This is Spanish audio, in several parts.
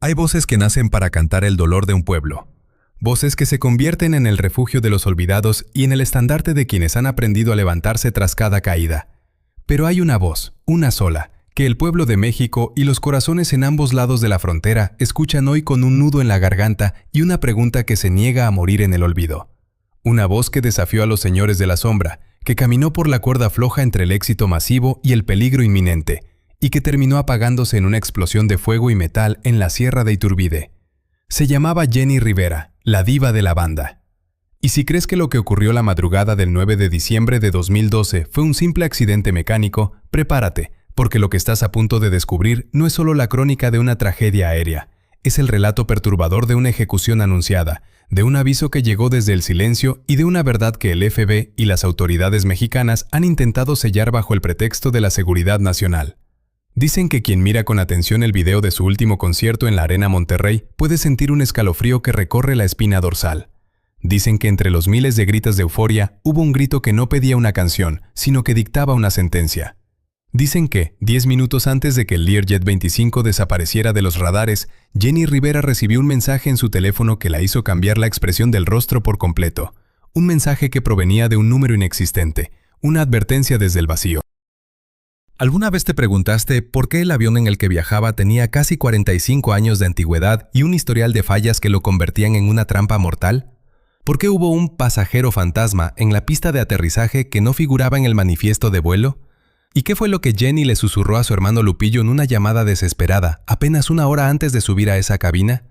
Hay voces que nacen para cantar el dolor de un pueblo. Voces que se convierten en el refugio de los olvidados y en el estandarte de quienes han aprendido a levantarse tras cada caída. Pero hay una voz, una sola, que el pueblo de México y los corazones en ambos lados de la frontera escuchan hoy con un nudo en la garganta y una pregunta que se niega a morir en el olvido. Una voz que desafió a los señores de la sombra, que caminó por la cuerda floja entre el éxito masivo y el peligro inminente, y que terminó apagándose en una explosión de fuego y metal en la sierra de Iturbide. Se llamaba Jenny Rivera, la diva de la banda. Y si crees que lo que ocurrió la madrugada del 9 de diciembre de 2012 fue un simple accidente mecánico, prepárate, porque lo que estás a punto de descubrir no es solo la crónica de una tragedia aérea, es el relato perturbador de una ejecución anunciada, de un aviso que llegó desde el silencio y de una verdad que el FBI y las autoridades mexicanas han intentado sellar bajo el pretexto de la seguridad nacional. Dicen que quien mira con atención el video de su último concierto en la Arena Monterrey puede sentir un escalofrío que recorre la espina dorsal. Dicen que entre los miles de gritos de euforia hubo un grito que no pedía una canción, sino que dictaba una sentencia. Dicen que, 10 minutos antes de que el Learjet 25 desapareciera de los radares, Jenny Rivera recibió un mensaje en su teléfono que la hizo cambiar la expresión del rostro por completo. Un mensaje que provenía de un número inexistente, una advertencia desde el vacío. ¿Alguna vez te preguntaste por qué el avión en el que viajaba tenía casi 45 años de antigüedad y un historial de fallas que lo convertían en una trampa mortal? ¿Por qué hubo un pasajero fantasma en la pista de aterrizaje que no figuraba en el manifiesto de vuelo? ¿Y qué fue lo que Jenny le susurró a su hermano Lupillo en una llamada desesperada, apenas una hora antes de subir a esa cabina?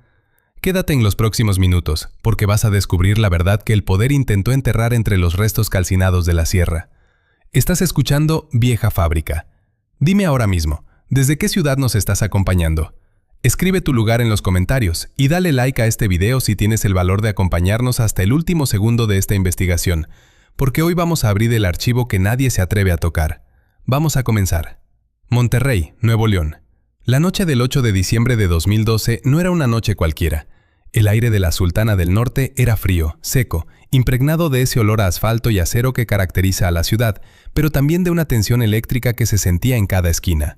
Quédate en los próximos minutos, porque vas a descubrir la verdad que el poder intentó enterrar entre los restos calcinados de la sierra. Estás escuchando Vieja Fábrica. Dime ahora mismo, ¿desde qué ciudad nos estás acompañando? Escribe tu lugar en los comentarios y dale like a este video si tienes el valor de acompañarnos hasta el último segundo de esta investigación, porque hoy vamos a abrir el archivo que nadie se atreve a tocar. Vamos a comenzar. Monterrey, Nuevo León. La noche del 8 de diciembre de 2012 no era una noche cualquiera. El aire de la Sultana del Norte era frío, seco, impregnado de ese olor a asfalto y acero que caracteriza a la ciudad, pero también de una tensión eléctrica que se sentía en cada esquina.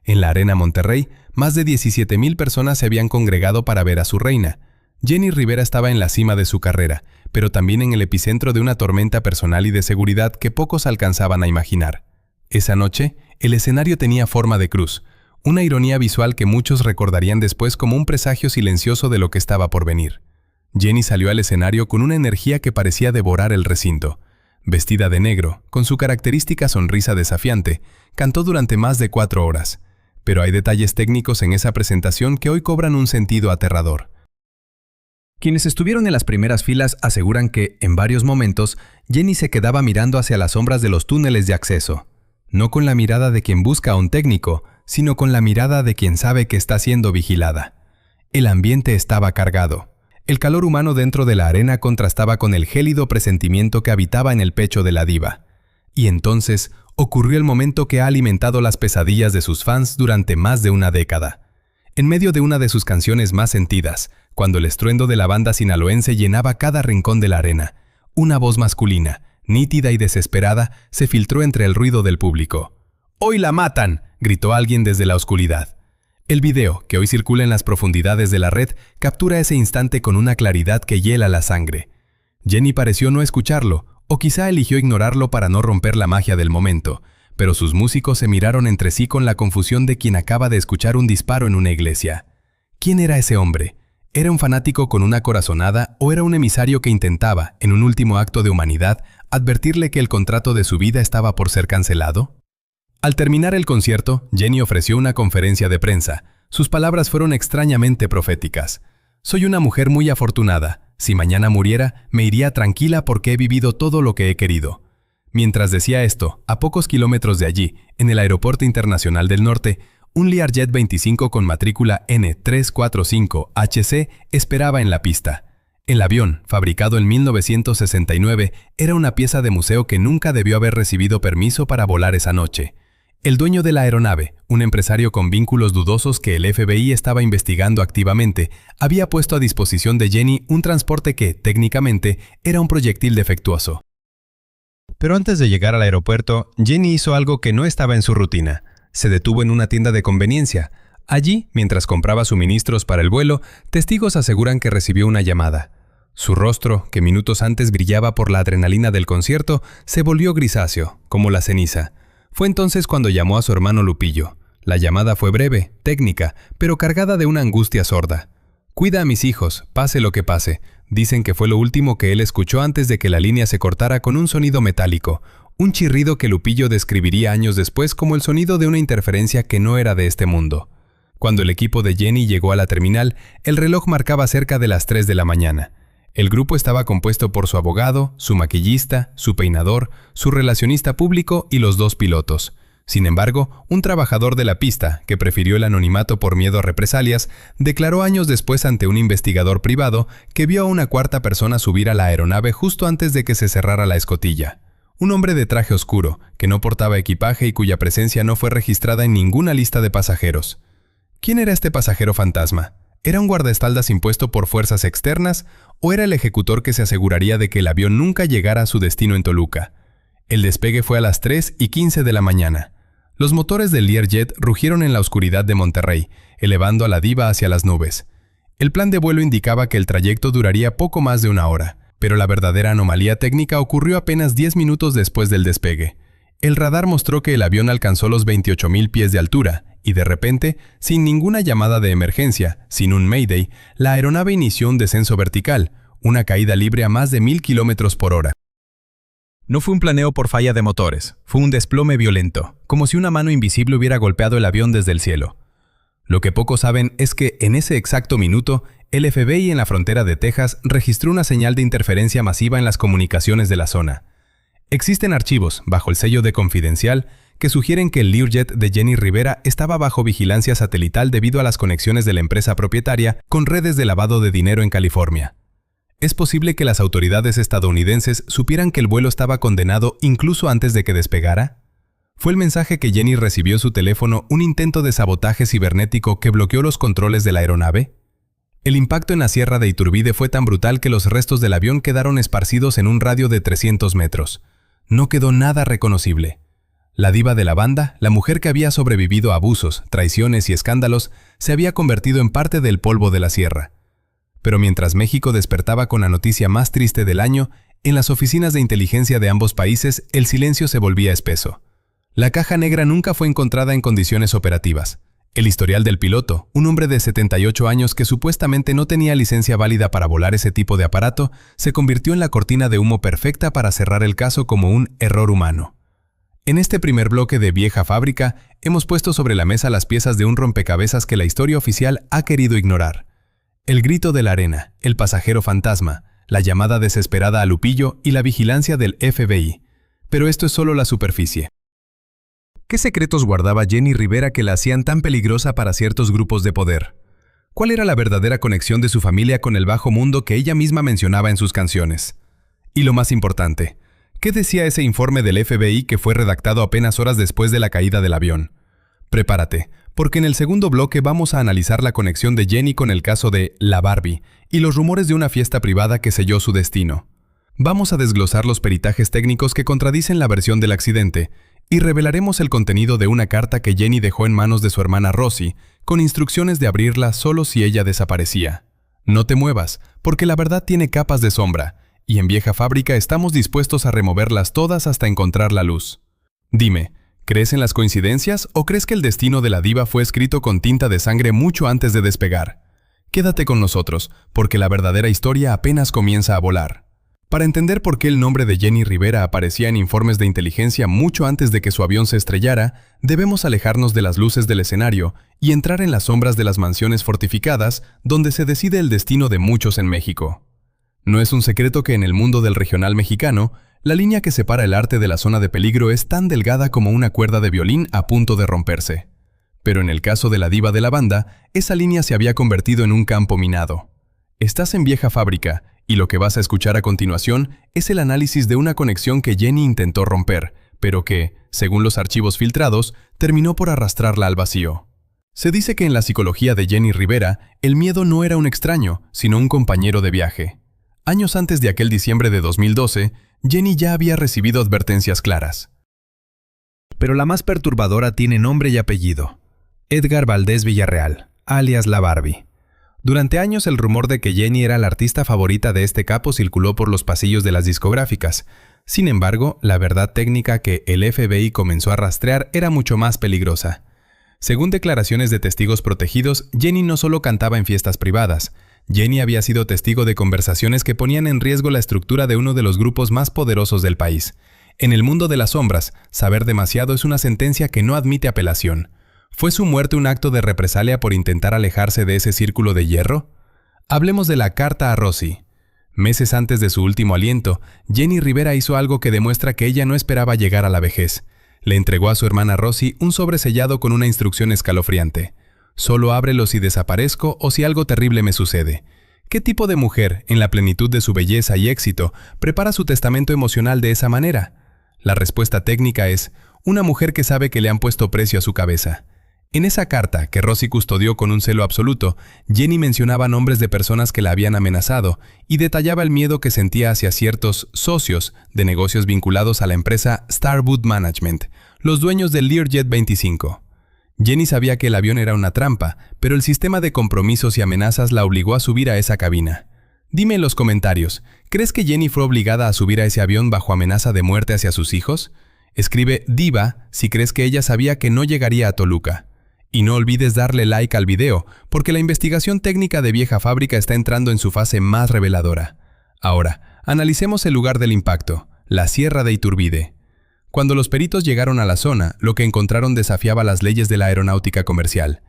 En la Arena Monterrey, más de 17,000 personas se habían congregado para ver a su reina. Jenny Rivera estaba en la cima de su carrera, pero también en el epicentro de una tormenta personal y de seguridad que pocos alcanzaban a imaginar. Esa noche, el escenario tenía forma de cruz, una ironía visual que muchos recordarían después como un presagio silencioso de lo que estaba por venir. Jenny salió al escenario con una energía que parecía devorar el recinto. Vestida de negro, con su característica sonrisa desafiante, cantó durante más de 4 horas. Pero hay detalles técnicos en esa presentación que hoy cobran un sentido aterrador. Quienes estuvieron en las primeras filas aseguran que, en varios momentos, Jenny se quedaba mirando hacia las sombras de los túneles de acceso. No con la mirada de quien busca a un técnico, sino con la mirada de quien sabe que está siendo vigilada. El ambiente estaba cargado. El calor humano dentro de la arena contrastaba con el gélido presentimiento que habitaba en el pecho de la diva. Y entonces ocurrió el momento que ha alimentado las pesadillas de sus fans durante más de una década. En medio de una de sus canciones más sentidas, cuando el estruendo de la banda sinaloense llenaba cada rincón de la arena, una voz masculina, nítida y desesperada, se filtró entre el ruido del público. «¡Hoy la matan!», gritó alguien desde la oscuridad. El video, que hoy circula en las profundidades de la red, captura ese instante con una claridad que hiela la sangre. Jenny pareció no escucharlo, o quizá eligió ignorarlo para no romper la magia del momento, pero sus músicos se miraron entre sí con la confusión de quien acaba de escuchar un disparo en una iglesia. ¿Quién era ese hombre? ¿Era un fanático con una corazonada o era un emisario que intentaba, en un último acto de humanidad, advertirle que el contrato de su vida estaba por ser cancelado? Al terminar el concierto, Jenny ofreció una conferencia de prensa. Sus palabras fueron extrañamente proféticas. «Soy una mujer muy afortunada. Si mañana muriera, me iría tranquila porque he vivido todo lo que he querido». Mientras decía esto, a pocos kilómetros de allí, en el Aeropuerto Internacional del Norte, un Learjet 25 con matrícula N345HC esperaba en la pista. El avión, fabricado en 1969, era una pieza de museo que nunca debió haber recibido permiso para volar esa noche. El dueño de la aeronave, un empresario con vínculos dudosos que el FBI estaba investigando activamente, había puesto a disposición de Jenny un transporte que, técnicamente, era un proyectil defectuoso. Pero antes de llegar al aeropuerto, Jenny hizo algo que no estaba en su rutina. Se detuvo en una tienda de conveniencia. Allí, mientras compraba suministros para el vuelo, testigos aseguran que recibió una llamada. Su rostro, que minutos antes brillaba por la adrenalina del concierto, se volvió grisáceo, como la ceniza. Fue entonces cuando llamó a su hermano Lupillo. La llamada fue breve, técnica, pero cargada de una angustia sorda. «Cuida a mis hijos, pase lo que pase», dicen que fue lo último que él escuchó antes de que la línea se cortara con un sonido metálico, un chirrido que Lupillo describiría años después como el sonido de una interferencia que no era de este mundo. Cuando el equipo de Jenny llegó a la terminal, el reloj marcaba cerca de las 3 de la mañana. El grupo estaba compuesto por su abogado, su maquillista, su peinador, su relacionista público y los 2 pilotos. Sin embargo, un trabajador de la pista, que prefirió el anonimato por miedo a represalias, declaró años después ante un investigador privado que vio a una cuarta persona subir a la aeronave justo antes de que se cerrara la escotilla. Un hombre de traje oscuro, que no portaba equipaje y cuya presencia no fue registrada en ninguna lista de pasajeros. ¿Quién era este pasajero fantasma? ¿Era un guardaespaldas impuesto por fuerzas externas o era el ejecutor que se aseguraría de que el avión nunca llegara a su destino en Toluca? El despegue fue a las 3:15 de la mañana. Los motores del Learjet rugieron en la oscuridad de Monterrey, elevando a la diva hacia las nubes. El plan de vuelo indicaba que el trayecto duraría poco más de 1 hora, pero la verdadera anomalía técnica ocurrió apenas 10 minutos después del despegue. El radar mostró que el avión alcanzó los 28,000 pies de altura, y de repente, sin ninguna llamada de emergencia, sin un Mayday, la aeronave inició un descenso vertical, una caída libre a más de 1000 kilómetros por hora. No fue un planeo por falla de motores, fue un desplome violento, como si una mano invisible hubiera golpeado el avión desde el cielo. Lo que pocos saben es que, en ese exacto minuto, el FBI en la frontera de Texas registró una señal de interferencia masiva en las comunicaciones de la zona. Existen archivos, bajo el sello de confidencial, que sugieren que el Learjet de Jenny Rivera estaba bajo vigilancia satelital debido a las conexiones de la empresa propietaria con redes de lavado de dinero en California. Es posible que las autoridades estadounidenses supieran que el vuelo estaba condenado incluso antes de que despegara. ¿Fue el mensaje que Jenny recibió en su teléfono un intento de sabotaje cibernético que bloqueó los controles de la aeronave? El impacto en la sierra de Iturbide fue tan brutal que los restos del avión quedaron esparcidos en un radio de 300 metros. No quedó nada reconocible. La diva de la banda, la mujer que había sobrevivido a abusos, traiciones y escándalos, se había convertido en parte del polvo de la sierra. Pero mientras México despertaba con la noticia más triste del año, en las oficinas de inteligencia de ambos países el silencio se volvía espeso. La caja negra nunca fue encontrada en condiciones operativas. El historial del piloto, un hombre de 78 años que supuestamente no tenía licencia válida para volar ese tipo de aparato, se convirtió en la cortina de humo perfecta para cerrar el caso como un error humano. En este primer bloque de Vieja Fábrica, hemos puesto sobre la mesa las piezas de un rompecabezas que la historia oficial ha querido ignorar. El grito de la arena, el pasajero fantasma, la llamada desesperada a Lupillo y la vigilancia del FBI. Pero esto es solo la superficie. ¿Qué secretos guardaba Jenny Rivera que la hacían tan peligrosa para ciertos grupos de poder? ¿Cuál era la verdadera conexión de su familia con el bajo mundo que ella misma mencionaba en sus canciones? Y lo más importante, ¿qué decía ese informe del FBI que fue redactado apenas horas después de la caída del avión? Prepárate, porque en el segundo bloque vamos a analizar la conexión de Jenny con el caso de La Barbie y los rumores de una fiesta privada que selló su destino. Vamos a desglosar los peritajes técnicos que contradicen la versión del accidente y revelaremos el contenido de una carta que Jenny dejó en manos de su hermana Rosie, con instrucciones de abrirla solo si ella desaparecía. No te muevas, porque la verdad tiene capas de sombra, y en Vieja Fábrica estamos dispuestos a removerlas todas hasta encontrar la luz. Dime, ¿crees en las coincidencias o crees que el destino de la diva fue escrito con tinta de sangre mucho antes de despegar? Quédate con nosotros, porque la verdadera historia apenas comienza a volar. Para entender por qué el nombre de Jenny Rivera aparecía en informes de inteligencia mucho antes de que su avión se estrellara, debemos alejarnos de las luces del escenario y entrar en las sombras de las mansiones fortificadas donde se decide el destino de muchos en México. No es un secreto que en el mundo del regional mexicano, la línea que separa el arte de la zona de peligro es tan delgada como una cuerda de violín a punto de romperse. Pero en el caso de la diva de la banda, esa línea se había convertido en un campo minado. Estás en Vieja Fábrica, y lo que vas a escuchar a continuación es el análisis de una conexión que Jenny intentó romper, pero que, según los archivos filtrados, terminó por arrastrarla al vacío. Se dice que en la psicología de Jenny Rivera, el miedo no era un extraño, sino un compañero de viaje. Años antes de aquel diciembre de 2012, Jenny ya había recibido advertencias claras. Pero la más perturbadora tiene nombre y apellido. Edgar Valdés Villarreal, alias La Barbie. Durante años el rumor de que Jenny era la artista favorita de este capo circuló por los pasillos de las discográficas. Sin embargo, la verdad técnica que el FBI comenzó a rastrear era mucho más peligrosa. Según declaraciones de testigos protegidos, Jenny no solo cantaba en fiestas privadas. Jenny había sido testigo de conversaciones que ponían en riesgo la estructura de uno de los grupos más poderosos del país. En el mundo de las sombras, saber demasiado es una sentencia que no admite apelación. ¿Fue su muerte un acto de represalia por intentar alejarse de ese círculo de hierro? Hablemos de la carta a Rosy. Meses antes de su último aliento, Jenny Rivera hizo algo que demuestra que ella no esperaba llegar a la vejez. Le entregó a su hermana Rosy un sobre sellado con una instrucción escalofriante. Solo ábrelo si desaparezco o si algo terrible me sucede. ¿Qué tipo de mujer, en la plenitud de su belleza y éxito, prepara su testamento emocional de esa manera? La respuesta técnica es, una mujer que sabe que le han puesto precio a su cabeza. En esa carta, que Rosy custodió con un celo absoluto, Jenny mencionaba nombres de personas que la habían amenazado y detallaba el miedo que sentía hacia ciertos socios de negocios vinculados a la empresa Starwood Management, los dueños del Learjet 25. Jenny sabía que el avión era una trampa, pero el sistema de compromisos y amenazas la obligó a subir a esa cabina. Dime en los comentarios, ¿crees que Jenny fue obligada a subir a ese avión bajo amenaza de muerte hacia sus hijos? Escribe Diva si crees que ella sabía que no llegaría a Toluca. Y no olvides darle like al video, porque la investigación técnica de Vieja Fábrica está entrando en su fase más reveladora. Ahora, analicemos el lugar del impacto, la Sierra de Iturbide. Cuando los peritos llegaron a la zona, lo que encontraron desafiaba las leyes de la aeronáutica comercial.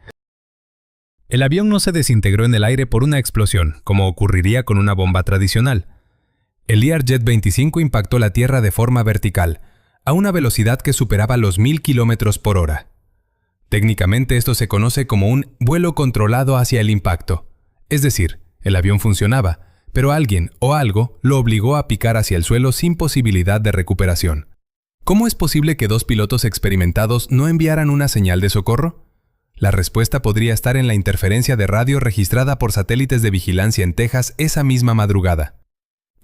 El avión no se desintegró en el aire por una explosión, como ocurriría con una bomba tradicional. El Learjet 25 impactó la Tierra de forma vertical, a una velocidad que superaba los 1000 km por hora. Técnicamente esto se conoce como un vuelo controlado hacia el impacto. Es decir, el avión funcionaba, pero alguien o algo lo obligó a picar hacia el suelo sin posibilidad de recuperación. ¿Cómo es posible que dos pilotos experimentados no enviaran una señal de socorro? La respuesta podría estar en la interferencia de radio registrada por satélites de vigilancia en Texas esa misma madrugada.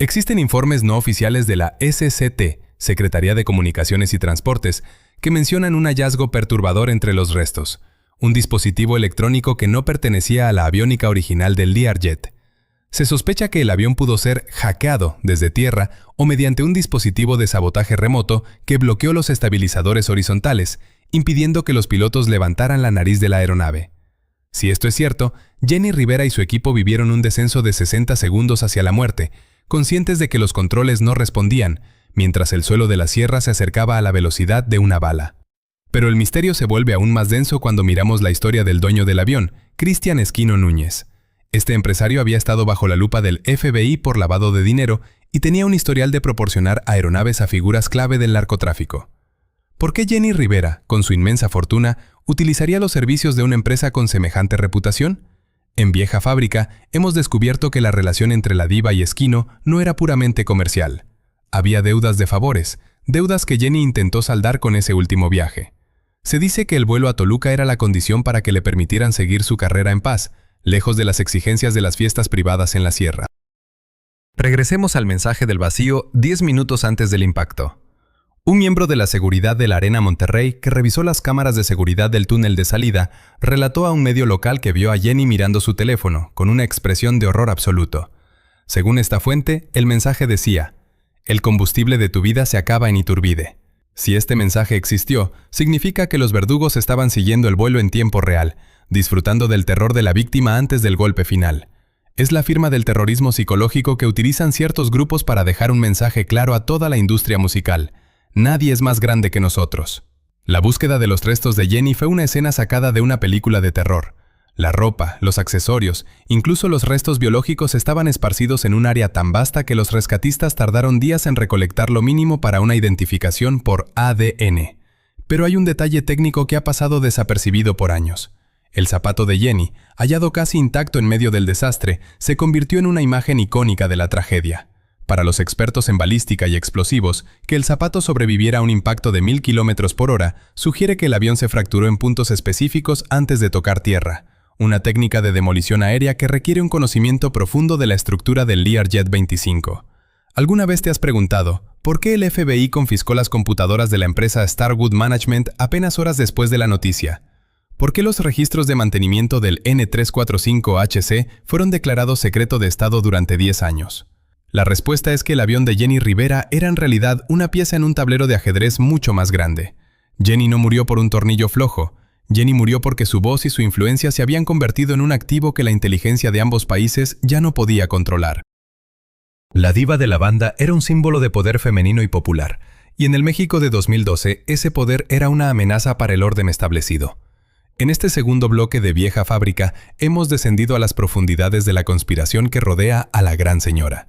Existen informes no oficiales de la SCT, Secretaría de Comunicaciones y Transportes, que mencionan un hallazgo perturbador entre los restos, un dispositivo electrónico que no pertenecía a la aviónica original del Learjet. Se sospecha que el avión pudo ser hackeado desde tierra o mediante un dispositivo de sabotaje remoto que bloqueó los estabilizadores horizontales, impidiendo que los pilotos levantaran la nariz de la aeronave. Si esto es cierto, Jenny Rivera y su equipo vivieron un descenso de 60 segundos hacia la muerte, conscientes de que los controles no respondían, mientras el suelo de la sierra se acercaba a la velocidad de una bala. Pero el misterio se vuelve aún más denso cuando miramos la historia del dueño del avión, Cristian Esquino Núñez. Este empresario había estado bajo la lupa del FBI por lavado de dinero y tenía un historial de proporcionar aeronaves a figuras clave del narcotráfico. ¿Por qué Jenny Rivera, con su inmensa fortuna, utilizaría los servicios de una empresa con semejante reputación? En Vieja Fábrica, hemos descubierto que la relación entre la diva y Esquino no era puramente comercial. Había deudas de favores, deudas que Jenny intentó saldar con ese último viaje. Se dice que el vuelo a Toluca era la condición para que le permitieran seguir su carrera en paz, lejos de las exigencias de las fiestas privadas en la sierra. Regresemos al mensaje del vacío 10 minutos antes del impacto. Un miembro de la seguridad de la Arena Monterrey, que revisó las cámaras de seguridad del túnel de salida, relató a un medio local que vio a Jenny mirando su teléfono, con una expresión de horror absoluto. Según esta fuente, el mensaje decía: el combustible de tu vida se acaba en Iturbide. Si este mensaje existió, significa que los verdugos estaban siguiendo el vuelo en tiempo real, disfrutando del terror de la víctima antes del golpe final. Es la firma del terrorismo psicológico que utilizan ciertos grupos para dejar un mensaje claro a toda la industria musical. Nadie es más grande que nosotros. La búsqueda de los restos de Jenny fue una escena sacada de una película de terror. La ropa, los accesorios, incluso los restos biológicos estaban esparcidos en un área tan vasta que los rescatistas tardaron días en recolectar lo mínimo para una identificación por ADN. Pero hay un detalle técnico que ha pasado desapercibido por años. El zapato de Jenny, hallado casi intacto en medio del desastre, se convirtió en una imagen icónica de la tragedia. Para los expertos en balística y explosivos, que el zapato sobreviviera a un impacto de 1000 km por hora sugiere que el avión se fracturó en puntos específicos antes de tocar tierra. Una técnica de demolición aérea que requiere un conocimiento profundo de la estructura del Learjet 25. ¿Alguna vez te has preguntado por qué el FBI confiscó las computadoras de la empresa Starwood Management apenas horas después de la noticia? ¿Por qué los registros de mantenimiento del N345HC fueron declarados secreto de Estado durante 10 años? La respuesta es que el avión de Jenny Rivera era en realidad una pieza en un tablero de ajedrez mucho más grande. Jenny no murió por un tornillo flojo. Jenny murió porque su voz y su influencia se habían convertido en un activo que la inteligencia de ambos países ya no podía controlar. La diva de la banda era un símbolo de poder femenino y popular, y en el México de 2012 ese poder era una amenaza para el orden establecido. En este segundo bloque de Vieja Fábrica hemos descendido a las profundidades de la conspiración que rodea a la gran señora.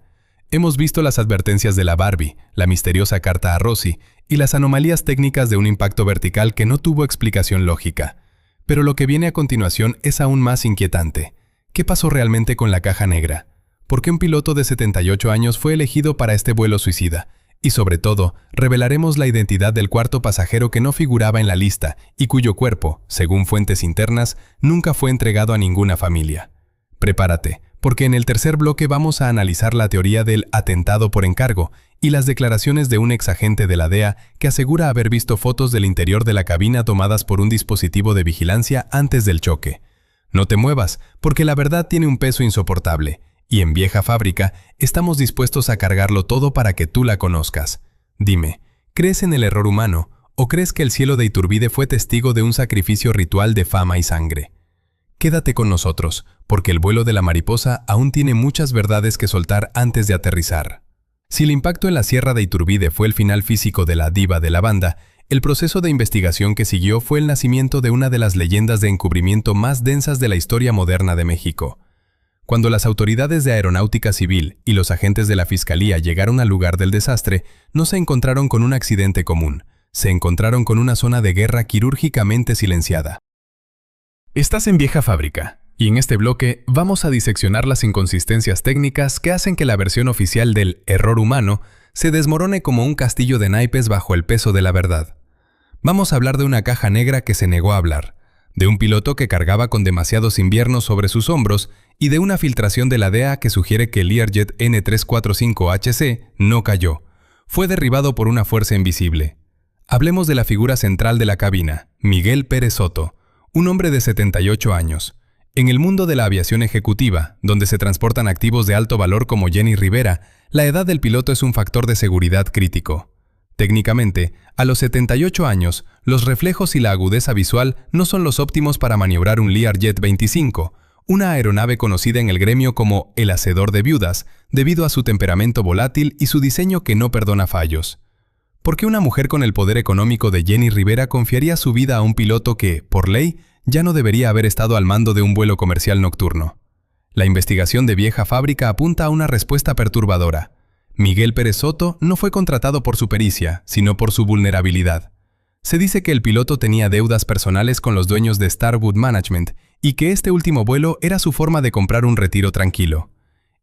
Hemos visto las advertencias de la Barbie, la misteriosa carta a Rosy y las anomalías técnicas de un impacto vertical que no tuvo explicación lógica. Pero lo que viene a continuación es aún más inquietante. ¿Qué pasó realmente con la caja negra? ¿Por qué un piloto de 78 años fue elegido para este vuelo suicida? Y sobre todo, revelaremos la identidad del cuarto pasajero que no figuraba en la lista y cuyo cuerpo, según fuentes internas, nunca fue entregado a ninguna familia. Prepárate, porque en el tercer bloque vamos a analizar la teoría del atentado por encargo y las declaraciones de un exagente de la DEA que asegura haber visto fotos del interior de la cabina tomadas por un dispositivo de vigilancia antes del choque. No te muevas, porque la verdad tiene un peso insoportable. Y en Vieja Fábrica estamos dispuestos a cargarlo todo para que tú la conozcas. Dime, ¿crees en el error humano o crees que el cielo de Iturbide fue testigo de un sacrificio ritual de fama y sangre? Quédate con nosotros, porque el vuelo de la mariposa aún tiene muchas verdades que soltar antes de aterrizar. Si el impacto en la Sierra de Iturbide fue el final físico de la diva de la banda, el proceso de investigación que siguió fue el nacimiento de una de las leyendas de encubrimiento más densas de la historia moderna de México. Cuando las autoridades de Aeronáutica Civil y los agentes de la Fiscalía llegaron al lugar del desastre, no se encontraron con un accidente común, se encontraron con una zona de guerra quirúrgicamente silenciada. Estás en Vieja Fábrica, y en este bloque vamos a diseccionar las inconsistencias técnicas que hacen que la versión oficial del error humano se desmorone como un castillo de naipes bajo el peso de la verdad. Vamos a hablar de una caja negra que se negó a hablar, de un piloto que cargaba con demasiados inviernos sobre sus hombros y de una filtración de la DEA que sugiere que el Learjet N345HC no cayó. Fue derribado por una fuerza invisible. Hablemos de la figura central de la cabina, Miguel Pérez Soto, un hombre de 78 años. En el mundo de la aviación ejecutiva, donde se transportan activos de alto valor como Jenny Rivera, la edad del piloto es un factor de seguridad crítico. Técnicamente, a los 78 años, los reflejos y la agudeza visual no son los óptimos para maniobrar un Learjet 25, una aeronave conocida en el gremio como el hacedor de viudas, debido a su temperamento volátil y su diseño que no perdona fallos. ¿Por qué una mujer con el poder económico de Jenny Rivera confiaría su vida a un piloto que, por ley, ya no debería haber estado al mando de un vuelo comercial nocturno? La investigación de Vieja Fábrica apunta a una respuesta perturbadora. Miguel Pérez Soto no fue contratado por su pericia, sino por su vulnerabilidad. Se dice que el piloto tenía deudas personales con los dueños de Starwood Management y que este último vuelo era su forma de comprar un retiro tranquilo.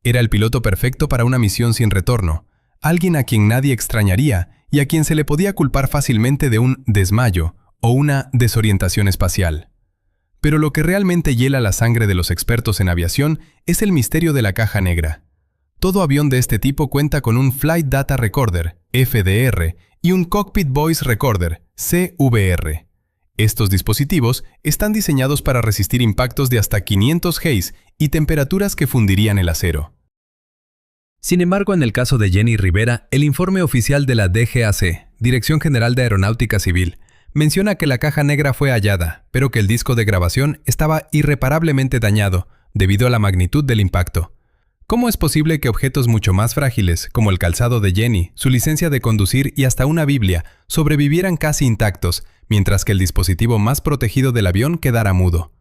Era el piloto perfecto para una misión sin retorno, alguien a quien nadie extrañaría y a quien se le podía culpar fácilmente de un desmayo o una desorientación espacial. Pero lo que realmente hiela la sangre de los expertos en aviación es el misterio de la caja negra. Todo avión de este tipo cuenta con un Flight Data Recorder, FDR, y un Cockpit Voice Recorder, CVR. Estos dispositivos están diseñados para resistir impactos de hasta 500 Gs y temperaturas que fundirían el acero. Sin embargo, en el caso de Jenny Rivera, el informe oficial de la DGAC, Dirección General de Aeronáutica Civil, menciona que la caja negra fue hallada, pero que el disco de grabación estaba irreparablemente dañado debido a la magnitud del impacto. ¿Cómo es posible que objetos mucho más frágiles, como el calzado de Jenny, su licencia de conducir y hasta una Biblia, sobrevivieran casi intactos, mientras que el dispositivo más protegido del avión quedara mudo?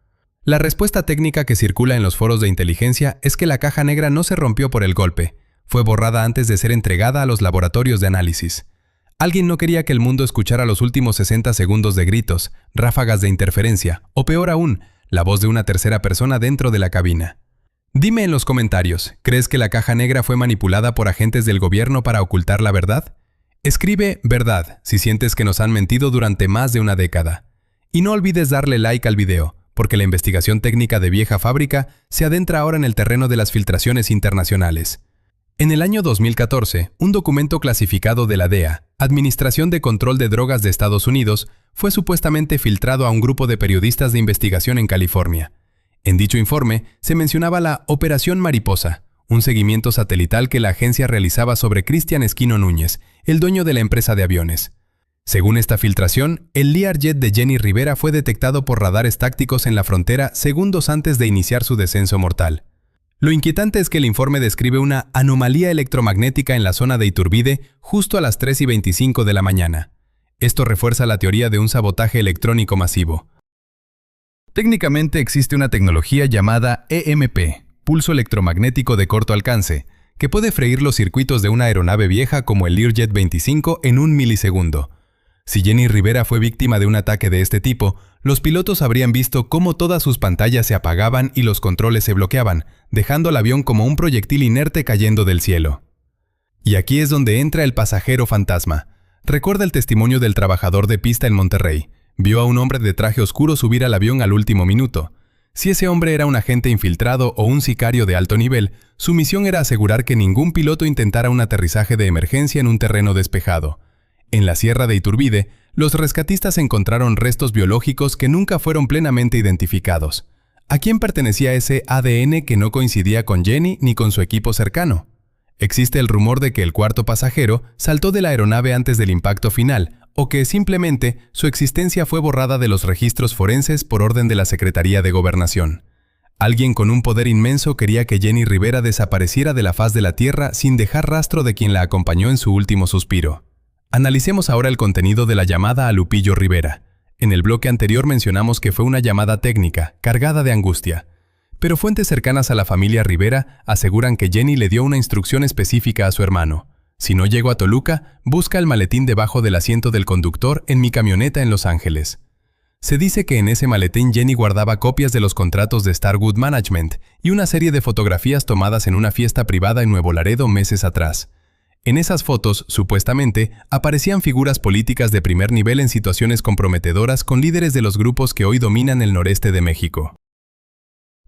La respuesta técnica que circula en los foros de inteligencia es que la caja negra no se rompió por el golpe. Fue borrada antes de ser entregada a los laboratorios de análisis. Alguien no quería que el mundo escuchara los últimos 60 segundos de gritos, ráfagas de interferencia, o peor aún, la voz de una tercera persona dentro de la cabina. Dime en los comentarios, ¿crees que la caja negra fue manipulada por agentes del gobierno para ocultar la verdad? Escribe verdad si sientes que nos han mentido durante más de una década. Y no olvides darle like al video, porque la investigación técnica de Vieja Fábrica se adentra ahora en el terreno de las filtraciones internacionales. En el año 2014, un documento clasificado de la DEA, Administración de Control de Drogas de Estados Unidos, fue supuestamente filtrado a un grupo de periodistas de investigación en California. En dicho informe se mencionaba la Operación Mariposa, un seguimiento satelital que la agencia realizaba sobre Cristian Esquino Núñez, el dueño de la empresa de aviones. Según esta filtración, el Learjet de Jenny Rivera fue detectado por radares tácticos en la frontera segundos antes de iniciar su descenso mortal. Lo inquietante es que el informe describe una anomalía electromagnética en la zona de Iturbide justo a las 3:25 de la mañana. Esto refuerza la teoría de un sabotaje electrónico masivo. Técnicamente existe una tecnología llamada EMP, pulso electromagnético de corto alcance, que puede freír los circuitos de una aeronave vieja como el Learjet 25 en un milisegundo. Si Jenny Rivera fue víctima de un ataque de este tipo, los pilotos habrían visto cómo todas sus pantallas se apagaban y los controles se bloqueaban, dejando el avión como un proyectil inerte cayendo del cielo. Y aquí es donde entra el pasajero fantasma. Recuerda el testimonio del trabajador de pista en Monterrey. Vio a un hombre de traje oscuro subir al avión al último minuto. Si ese hombre era un agente infiltrado o un sicario de alto nivel, su misión era asegurar que ningún piloto intentara un aterrizaje de emergencia en un terreno despejado. En la sierra de Iturbide, los rescatistas encontraron restos biológicos que nunca fueron plenamente identificados. ¿A quién pertenecía ese ADN que no coincidía con Jenny ni con su equipo cercano? Existe el rumor de que el cuarto pasajero saltó de la aeronave antes del impacto final, o que simplemente su existencia fue borrada de los registros forenses por orden de la Secretaría de Gobernación. Alguien con un poder inmenso quería que Jenny Rivera desapareciera de la faz de la tierra sin dejar rastro de quien la acompañó en su último suspiro. Analicemos ahora el contenido de la llamada a Lupillo Rivera. En el bloque anterior mencionamos que fue una llamada técnica, cargada de angustia. Pero fuentes cercanas a la familia Rivera aseguran que Jenny le dio una instrucción específica a su hermano. Si no llego a Toluca, busca el maletín debajo del asiento del conductor en mi camioneta en Los Ángeles. Se dice que en ese maletín Jenny guardaba copias de los contratos de Starwood Management y una serie de fotografías tomadas en una fiesta privada en Nuevo Laredo meses atrás. En esas fotos, supuestamente, aparecían figuras políticas de primer nivel en situaciones comprometedoras con líderes de los grupos que hoy dominan el noreste de México.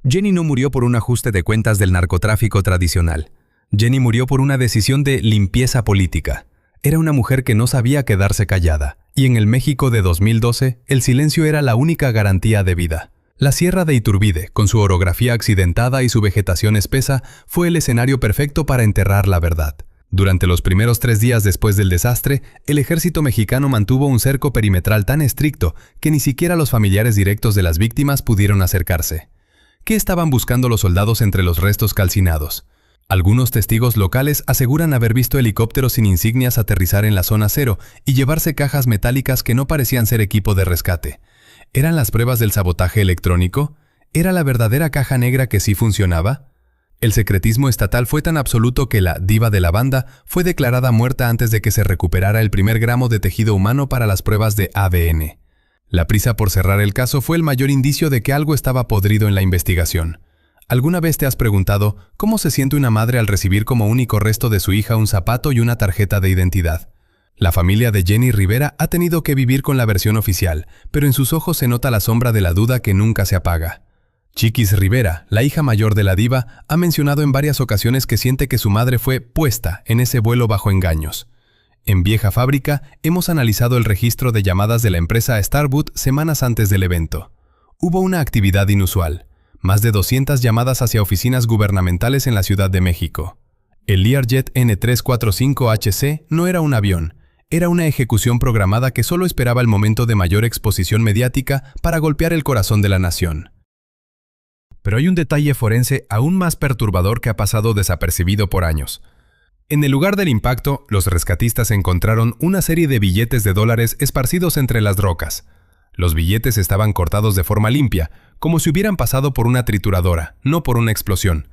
Jenny no murió por un ajuste de cuentas del narcotráfico tradicional. Jenny murió por una decisión de limpieza política. Era una mujer que no sabía quedarse callada, y en el México de 2012, el silencio era la única garantía de vida. La sierra de Iturbide, con su orografía accidentada y su vegetación espesa, fue el escenario perfecto para enterrar la verdad. Durante los primeros 3 días después del desastre, el ejército mexicano mantuvo un cerco perimetral tan estricto que ni siquiera los familiares directos de las víctimas pudieron acercarse. ¿Qué estaban buscando los soldados entre los restos calcinados? Algunos testigos locales aseguran haber visto helicópteros sin insignias aterrizar en la zona cero y llevarse cajas metálicas que no parecían ser equipo de rescate. ¿Eran las pruebas del sabotaje electrónico? ¿Era la verdadera caja negra que sí funcionaba? El secretismo estatal fue tan absoluto que la diva de la banda fue declarada muerta antes de que se recuperara el primer gramo de tejido humano para las pruebas de ADN. La prisa por cerrar el caso fue el mayor indicio de que algo estaba podrido en la investigación. ¿Alguna vez te has preguntado cómo se siente una madre al recibir como único resto de su hija un zapato y una tarjeta de identidad? La familia de Jenny Rivera ha tenido que vivir con la versión oficial, pero en sus ojos se nota la sombra de la duda que nunca se apaga. Chiquis Rivera, la hija mayor de la diva, ha mencionado en varias ocasiones que siente que su madre fue puesta en ese vuelo bajo engaños. En Vieja Fábrica hemos analizado el registro de llamadas de la empresa Starwood semanas antes del evento. Hubo una actividad inusual, más de 200 llamadas hacia oficinas gubernamentales en la Ciudad de México. El Learjet N345HC no era un avión, era una ejecución programada que solo esperaba el momento de mayor exposición mediática para golpear el corazón de la nación. Pero hay un detalle forense aún más perturbador que ha pasado desapercibido por años. En el lugar del impacto, los rescatistas encontraron una serie de billetes de dólares esparcidos entre las rocas. Los billetes estaban cortados de forma limpia, como si hubieran pasado por una trituradora, no por una explosión.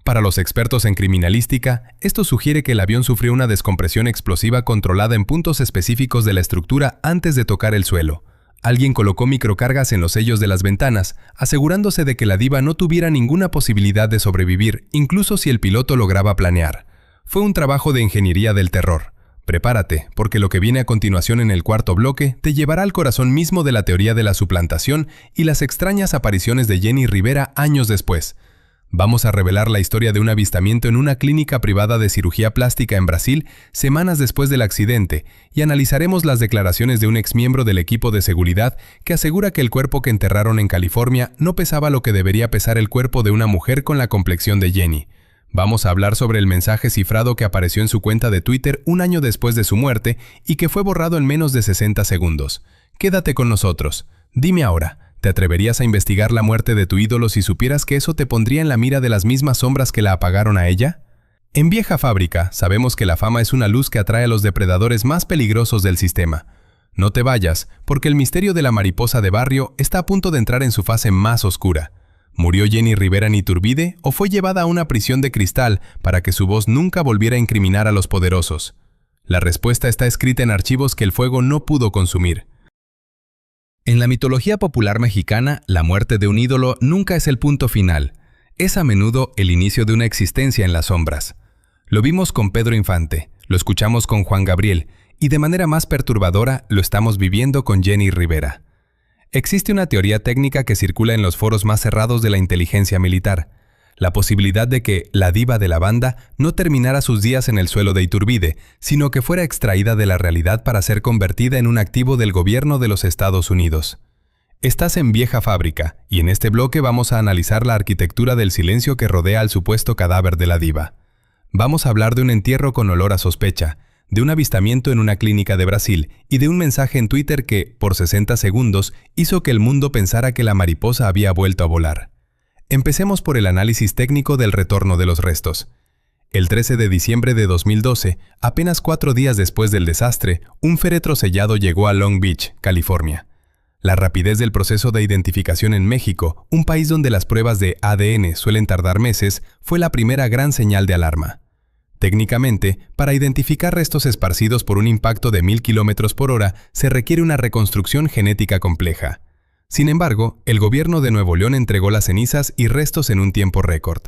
Para los expertos en criminalística, esto sugiere que el avión sufrió una descompresión explosiva controlada en puntos específicos de la estructura antes de tocar el suelo. Alguien colocó microcargas en los sellos de las ventanas, asegurándose de que la diva no tuviera ninguna posibilidad de sobrevivir, incluso si el piloto lograba planear. Fue un trabajo de ingeniería del terror. Prepárate, porque lo que viene a continuación en el cuarto bloque te llevará al corazón mismo de la teoría de la suplantación y las extrañas apariciones de Jenny Rivera años después. Vamos a revelar la historia de un avistamiento en una clínica privada de cirugía plástica en Brasil semanas después del accidente y analizaremos las declaraciones de un exmiembro del equipo de seguridad que asegura que el cuerpo que enterraron en California no pesaba lo que debería pesar el cuerpo de una mujer con la complexión de Jenny. Vamos a hablar sobre el mensaje cifrado que apareció en su cuenta de Twitter un año después de su muerte y que fue borrado en menos de 60 segundos. Quédate con nosotros. Dime ahora, ¿te atreverías a investigar la muerte de tu ídolo si supieras que eso te pondría en la mira de las mismas sombras que la apagaron a ella? En Vieja Fábrica, sabemos que la fama es una luz que atrae a los depredadores más peligrosos del sistema. No te vayas, porque el misterio de la mariposa de barrio está a punto de entrar en su fase más oscura. ¿Murió Jenny Rivera en Iturbide o fue llevada a una prisión de cristal para que su voz nunca volviera a incriminar a los poderosos? La respuesta está escrita en archivos que el fuego no pudo consumir. En la mitología popular mexicana, la muerte de un ídolo nunca es el punto final. Es a menudo el inicio de una existencia en las sombras. Lo vimos con Pedro Infante, lo escuchamos con Juan Gabriel y de manera más perturbadora lo estamos viviendo con Jenny Rivera. Existe una teoría técnica que circula en los foros más cerrados de la inteligencia militar, la posibilidad de que la diva de la banda no terminara sus días en el suelo de Iturbide, sino que fuera extraída de la realidad para ser convertida en un activo del gobierno de los Estados Unidos. Estás en Vieja Fábrica, y en este bloque vamos a analizar la arquitectura del silencio que rodea al supuesto cadáver de la diva. Vamos a hablar de un entierro con olor a sospecha, de un avistamiento en una clínica de Brasil y de un mensaje en Twitter que, por 60 segundos, hizo que el mundo pensara que la mariposa había vuelto a volar. Empecemos por el análisis técnico del retorno de los restos. El 13 de diciembre de 2012, apenas 4 días después del desastre, un féretro sellado llegó a Long Beach, California. La rapidez del proceso de identificación en México, un país donde las pruebas de ADN suelen tardar meses, fue la primera gran señal de alarma. Técnicamente, para identificar restos esparcidos por un impacto de 1000 km/h, se requiere una reconstrucción genética compleja. Sin embargo, el gobierno de Nuevo León entregó las cenizas y restos en un tiempo récord.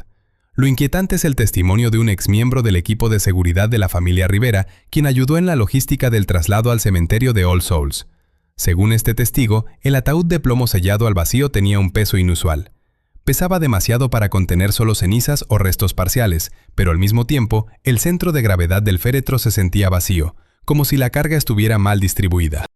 Lo inquietante es el testimonio de un exmiembro del equipo de seguridad de la familia Rivera, quien ayudó en la logística del traslado al cementerio de All Souls. Según este testigo, el ataúd de plomo sellado al vacío tenía un peso inusual. Pesaba demasiado para contener solo cenizas o restos parciales, pero al mismo tiempo, el centro de gravedad del féretro se sentía vacío, como si la carga estuviera mal distribuida.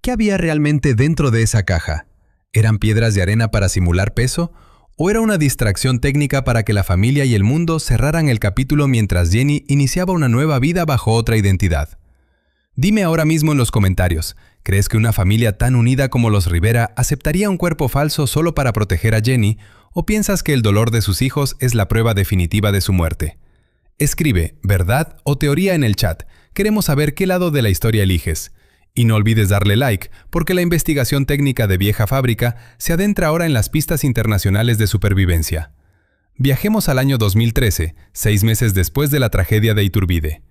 ¿Qué había realmente dentro de esa caja? ¿Eran piedras de arena para simular peso? ¿O era una distracción técnica para que la familia y el mundo cerraran el capítulo mientras Jenny iniciaba una nueva vida bajo otra identidad? Dime ahora mismo en los comentarios, ¿crees que una familia tan unida como los Rivera aceptaría un cuerpo falso solo para proteger a Jenny? ¿O piensas que el dolor de sus hijos es la prueba definitiva de su muerte? Escribe verdad o teoría en el chat. Queremos saber qué lado de la historia eliges. Y no olvides darle like, porque la investigación técnica de Vieja Fábrica se adentra ahora en las pistas internacionales de supervivencia. Viajemos al año 2013, 6 meses después de la tragedia de Iturbide.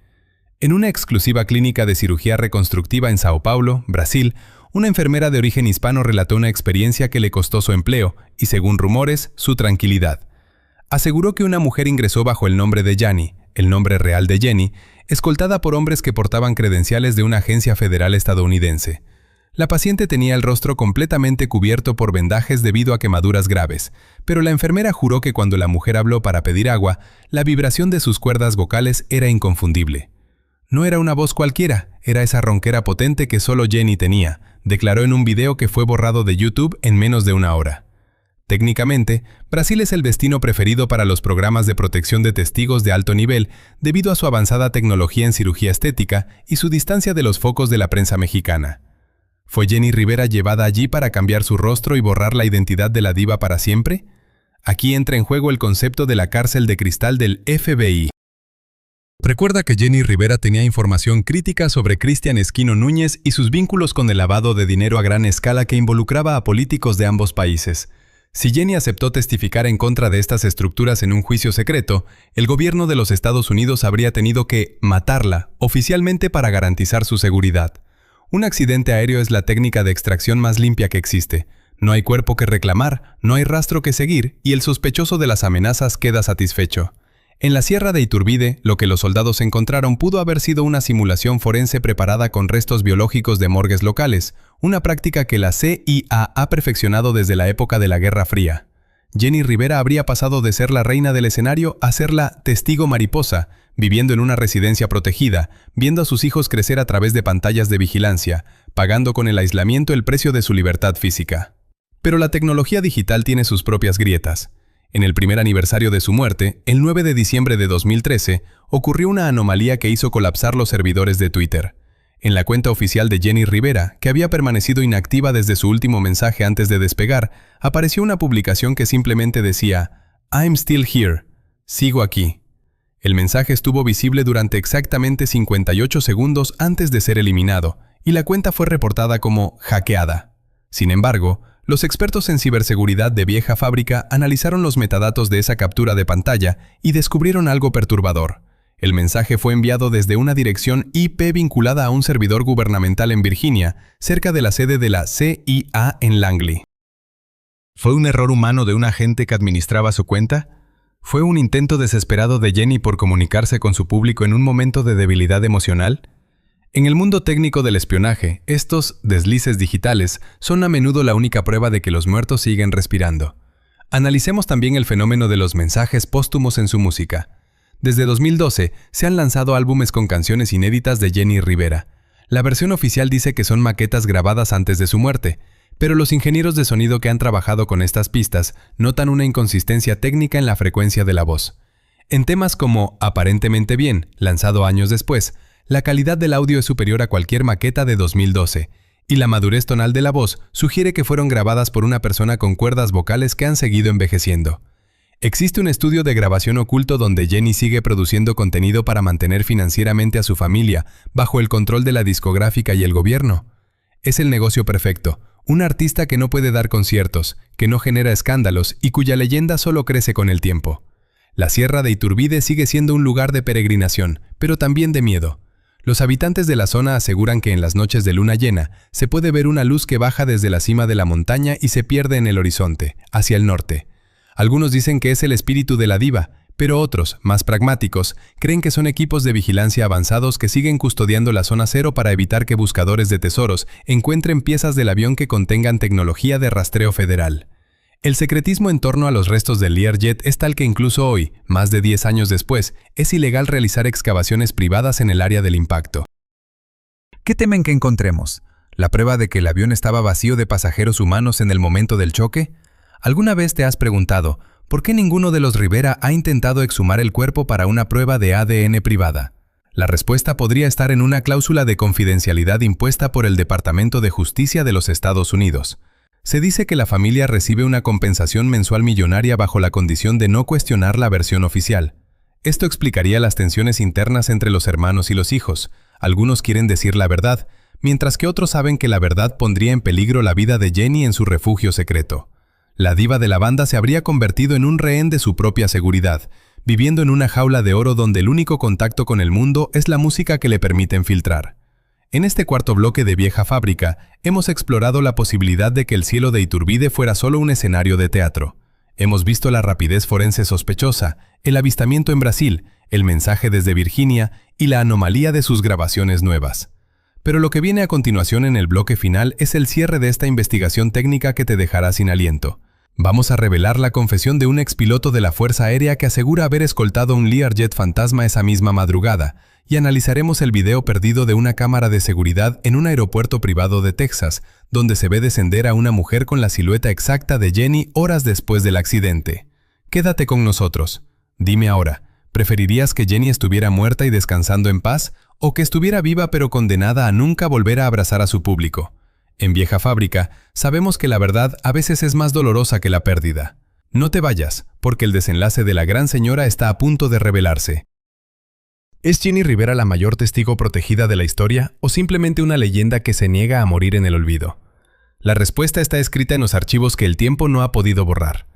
En una exclusiva clínica de cirugía reconstructiva en Sao Paulo, Brasil, una enfermera de origen hispano relató una experiencia que le costó su empleo y, según rumores, su tranquilidad. Aseguró que una mujer ingresó bajo el nombre de Yanni, el nombre real de Jenny, escoltada por hombres que portaban credenciales de una agencia federal estadounidense. La paciente tenía el rostro completamente cubierto por vendajes debido a quemaduras graves, pero la enfermera juró que cuando la mujer habló para pedir agua, la vibración de sus cuerdas vocales era inconfundible. No era una voz cualquiera, era esa ronquera potente que solo Jenny tenía, declaró en un video que fue borrado de YouTube en menos de una hora. Técnicamente, Brasil es el destino preferido para los programas de protección de testigos de alto nivel debido a su avanzada tecnología en cirugía estética y su distancia de los focos de la prensa mexicana. ¿Fue Jenny Rivera llevada allí para cambiar su rostro y borrar la identidad de la diva para siempre? Aquí entra en juego el concepto de la cárcel de cristal del FBI. Recuerda que Jenny Rivera tenía información crítica sobre Cristian Esquino Núñez y sus vínculos con el lavado de dinero a gran escala que involucraba a políticos de ambos países. Si Jenny aceptó testificar en contra de estas estructuras en un juicio secreto, el gobierno de los Estados Unidos habría tenido que matarla oficialmente para garantizar su seguridad. Un accidente aéreo es la técnica de extracción más limpia que existe. No hay cuerpo que reclamar, no hay rastro que seguir y el sospechoso de las amenazas queda satisfecho. En la sierra de Iturbide, lo que los soldados encontraron pudo haber sido una simulación forense preparada con restos biológicos de morgues locales, una práctica que la CIA ha perfeccionado desde la época de la Guerra Fría. Jenny Rivera habría pasado de ser la reina del escenario a ser la testigo mariposa, viviendo en una residencia protegida, viendo a sus hijos crecer a través de pantallas de vigilancia, pagando con el aislamiento el precio de su libertad física. Pero la tecnología digital tiene sus propias grietas. En el primer aniversario de su muerte, el 9 de diciembre de 2013, ocurrió una anomalía que hizo colapsar los servidores de Twitter. En la cuenta oficial de Jenny Rivera, que había permanecido inactiva desde su último mensaje antes de despegar, apareció una publicación que simplemente decía "I'm still here", sigo aquí. El mensaje estuvo visible durante exactamente 58 segundos antes de ser eliminado, y la cuenta fue reportada como hackeada. Sin embargo, los expertos en ciberseguridad de vieja fábrica analizaron los metadatos de esa captura de pantalla y descubrieron algo perturbador. El mensaje fue enviado desde una dirección IP vinculada a un servidor gubernamental en Virginia, cerca de la sede de la CIA en Langley. ¿Fue un error humano de un agente que administraba su cuenta? ¿Fue un intento desesperado de Jenny por comunicarse con su público en un momento de debilidad emocional? En el mundo técnico del espionaje, estos deslices digitales son a menudo la única prueba de que los muertos siguen respirando. Analicemos también el fenómeno de los mensajes póstumos en su música. Desde 2012 se han lanzado álbumes con canciones inéditas de Jenny Rivera. La versión oficial dice que son maquetas grabadas antes de su muerte, pero los ingenieros de sonido que han trabajado con estas pistas notan una inconsistencia técnica en la frecuencia de la voz. En temas como Aparentemente Bien, lanzado años después, la calidad del audio es superior a cualquier maqueta de 2012, y la madurez tonal de la voz sugiere que fueron grabadas por una persona con cuerdas vocales que han seguido envejeciendo. Existe un estudio de grabación oculto donde Jenny sigue produciendo contenido para mantener financieramente a su familia, bajo el control de la discográfica y el gobierno. Es el negocio perfecto, un artista que no puede dar conciertos, que no genera escándalos y cuya leyenda solo crece con el tiempo. La Sierra de Iturbide sigue siendo un lugar de peregrinación, pero también de miedo. Los habitantes de la zona aseguran que en las noches de luna llena se puede ver una luz que baja desde la cima de la montaña y se pierde en el horizonte, hacia el norte. Algunos dicen que es el espíritu de la diva, pero otros, más pragmáticos, creen que son equipos de vigilancia avanzados que siguen custodiando la zona cero para evitar que buscadores de tesoros encuentren piezas del avión que contengan tecnología de rastreo federal. El secretismo en torno a los restos del Learjet es tal que incluso hoy, más de 10 años después, es ilegal realizar excavaciones privadas en el área del impacto. ¿Qué temen que encontremos? ¿La prueba de que el avión estaba vacío de pasajeros humanos en el momento del choque? ¿Alguna vez te has preguntado por qué ninguno de los Rivera ha intentado exhumar el cuerpo para una prueba de ADN privada? La respuesta podría estar en una cláusula de confidencialidad impuesta por el Departamento de Justicia de los Estados Unidos. Se dice que la familia recibe una compensación mensual millonaria bajo la condición de no cuestionar la versión oficial. Esto explicaría las tensiones internas entre los hermanos y los hijos. Algunos quieren decir la verdad, mientras que otros saben que la verdad pondría en peligro la vida de Jenny en su refugio secreto. La diva de la banda se habría convertido en un rehén de su propia seguridad, viviendo en una jaula de oro donde el único contacto con el mundo es la música que le permiten filtrar. En este cuarto bloque de Vieja Fábrica, hemos explorado la posibilidad de que el cielo de Iturbide fuera solo un escenario de teatro. Hemos visto la rapidez forense sospechosa, el avistamiento en Brasil, el mensaje desde Virginia y la anomalía de sus grabaciones nuevas. Pero lo que viene a continuación en el bloque final es el cierre de esta investigación técnica que te dejará sin aliento. Vamos a revelar la confesión de un expiloto de la Fuerza Aérea que asegura haber escoltado un Learjet fantasma esa misma madrugada, y analizaremos el video perdido de una cámara de seguridad en un aeropuerto privado de Texas, donde se ve descender a una mujer con la silueta exacta de Jenny horas después del accidente. Quédate con nosotros. Dime ahora, ¿preferirías que Jenny estuviera muerta y descansando en paz, o que estuviera viva pero condenada a nunca volver a abrazar a su público? En Vieja Fábrica, sabemos que la verdad a veces es más dolorosa que la pérdida. No te vayas, porque el desenlace de la gran señora está a punto de revelarse. ¿Es Jenny Rivera la mayor testigo protegida de la historia o simplemente una leyenda que se niega a morir en el olvido? La respuesta está escrita en los archivos que el tiempo no ha podido borrar.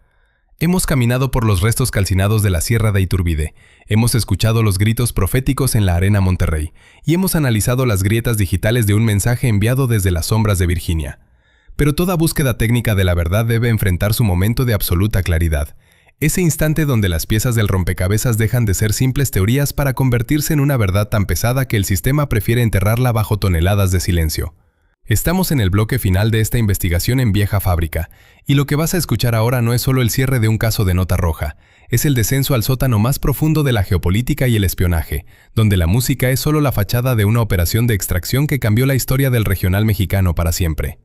Hemos caminado por los restos calcinados de la Sierra de Iturbide, hemos escuchado los gritos proféticos en la Arena Monterrey y hemos analizado las grietas digitales de un mensaje enviado desde las sombras de Virginia. Pero toda búsqueda técnica de la verdad debe enfrentar su momento de absoluta claridad, ese instante donde las piezas del rompecabezas dejan de ser simples teorías para convertirse en una verdad tan pesada que el sistema prefiere enterrarla bajo toneladas de silencio. Estamos en el bloque final de esta investigación en Vieja Fábrica, y lo que vas a escuchar ahora no es solo el cierre de un caso de nota roja, es el descenso al sótano más profundo de la geopolítica y el espionaje, donde la música es solo la fachada de una operación de extracción que cambió la historia del regional mexicano para siempre.